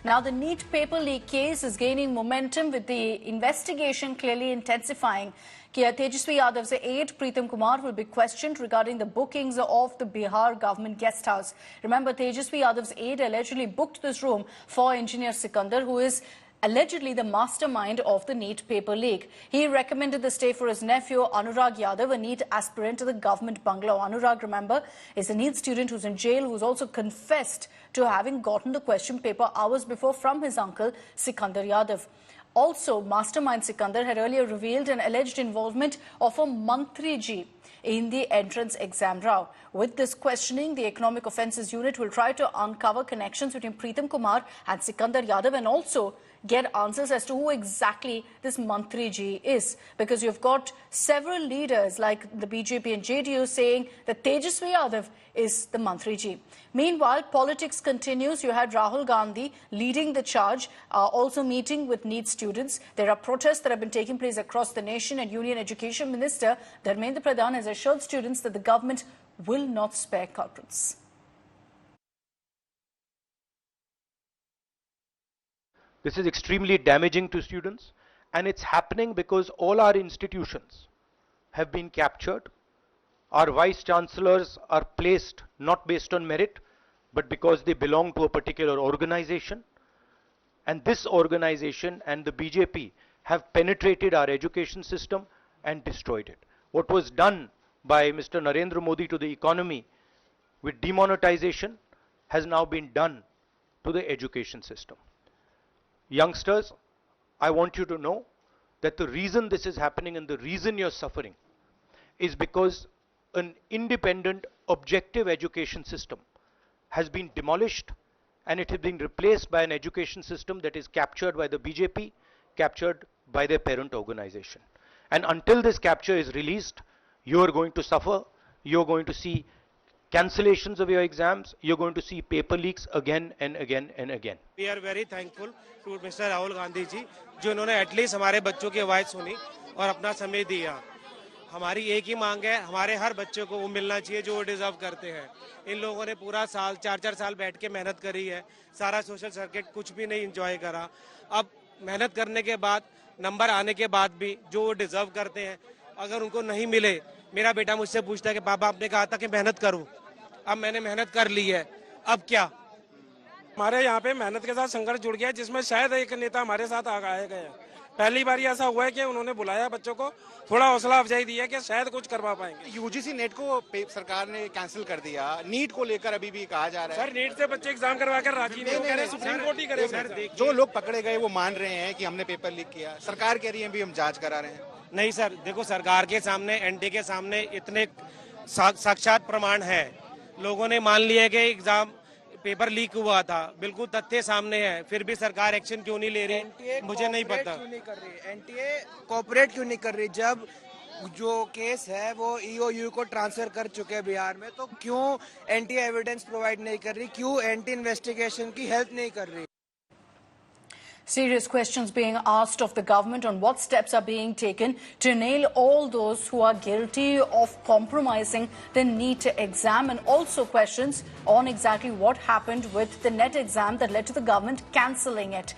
Now, the NEET paper leak case is gaining momentum with the investigation clearly intensifying. Tejaswi Yadav's aide Pritam Kumar will be questioned regarding the bookings of the Bihar government guest house. Remember, Tejaswi Yadav's aide allegedly booked this room for engineer Sikandar, who is allegedly the mastermind of the NEET paper leak. He recommended the stay for his nephew Anurag Yadav, a NEET aspirant to the government bungalow. Anurag, remember, is a NEET student who's in jail, who's also confessed to having gotten the question paper hours before from his uncle Sikandar Yadav. Also, mastermind Sikandar had earlier revealed an alleged involvement of a Mantri ji in the entrance exam row. With this questioning, the Economic Offences Unit will try to uncover connections between Pritam Kumar and Sikandar Yadav and also get answers as to who exactly this Mantri ji is. Because you've got several leaders like the BJP and JDU saying that Tejaswi Yadav is the Mantri ji. Meanwhile, politics continues. You had Rahul Gandhi leading the charge, also meeting with NEET students. There are protests that have been taking place across the nation, and Union Education Minister Dharmendra Pradhan has assured students that the government will not spare culprits. This is extremely damaging to students, and it's happening because all our institutions have been captured. Our vice chancellors are placed not based on merit, but because they belong to a particular organization. And this organization and the BJP have penetrated our education system and destroyed it. What was done by Mr. Narendra Modi to the economy with demonetization has now been done to the education system. Youngsters, I want you to know that the reason this is happening and the reason you're suffering is because an independent, objective education system has been demolished, and it has been replaced by an education system that is captured by the BJP, captured by their parent organization. And until this capture is released, you are going to suffer. You're going to see cancellations of your exams. You're going to see paper leaks again and again and again. We are very thankful to Mr. Rahul Gandhi ji, जो उन्होंने at least हमारे बच्चों की आवाज सुनी और अपना समय दिया. हमारी एक ही मांग है, हमारे हर बच्चे को वो मिलना चाहिए जो वो डिजर्व करते हैं. इन लोगों ने पूरा साल 4-4 साल बैठ के मेहनत करी है, सारा सोशल सर्किट कुछ भी नहीं एंजॉय करा. अब मेहनत करने के बाद, नंबर आने के बाद भी जो वो डिजर्व करते हैं, अगर उनको नहीं मिले, मेरा बेटा मुझसे पूछता है कि पापा आपने कहा था कि मेहनत करूं, अब मैंने मेहनत कर ली है, अब क्या. हमारे यहाँ पे मेहनत के साथ संघर्ष जुड़ गया, जिसमें शायद एक नेता हमारे साथ आए गए. पहली बार ऐसा हुआ है कि उन्होंने बुलाया बच्चों को, थोड़ा हौसला अफजाई दी है कि शायद कुछ करवा पाएंगे. यूजीसी नेट को सरकार ने कैंसिल कर दिया. नीट को लेकर अभी भी कहा जा रहा है सर, नीट से बच्चे एग्जाम करवा कर राजी नहीं, सुप्रीम कोर्ट ही करे. सर, जो लोग पकड़े गए वो मान रहे हैं कि हमने पेपर लीक किया. सरकार कह रही है भी हम जांच करा रहे हैं. नहीं सर, देखो सरकार के सामने, एनटी के सामने इतने साक्षात प्रमाण है. लोगों ने मान लिया कि एग्जाम पेपर लीक हुआ था, बिल्कुल तथ्य सामने है, फिर भी सरकार एक्शन क्यों नहीं ले रही, मुझे नहीं पता. एनटीए कोऑपरेट क्यों नहीं कर रही? जब जो केस है वो ईओयू को ट्रांसफर कर चुके हैं बिहार में, तो क्यों एंटी एविडेंस प्रोवाइड नहीं कर रही, क्यों एंटी इन्वेस्टिगेशन की हेल्प नहीं कर रही? Serious questions being asked of the government on what steps are being taken to nail all those who are guilty of compromising the NEET exam, and also questions on exactly what happened with the NET exam that led to the government cancelling it.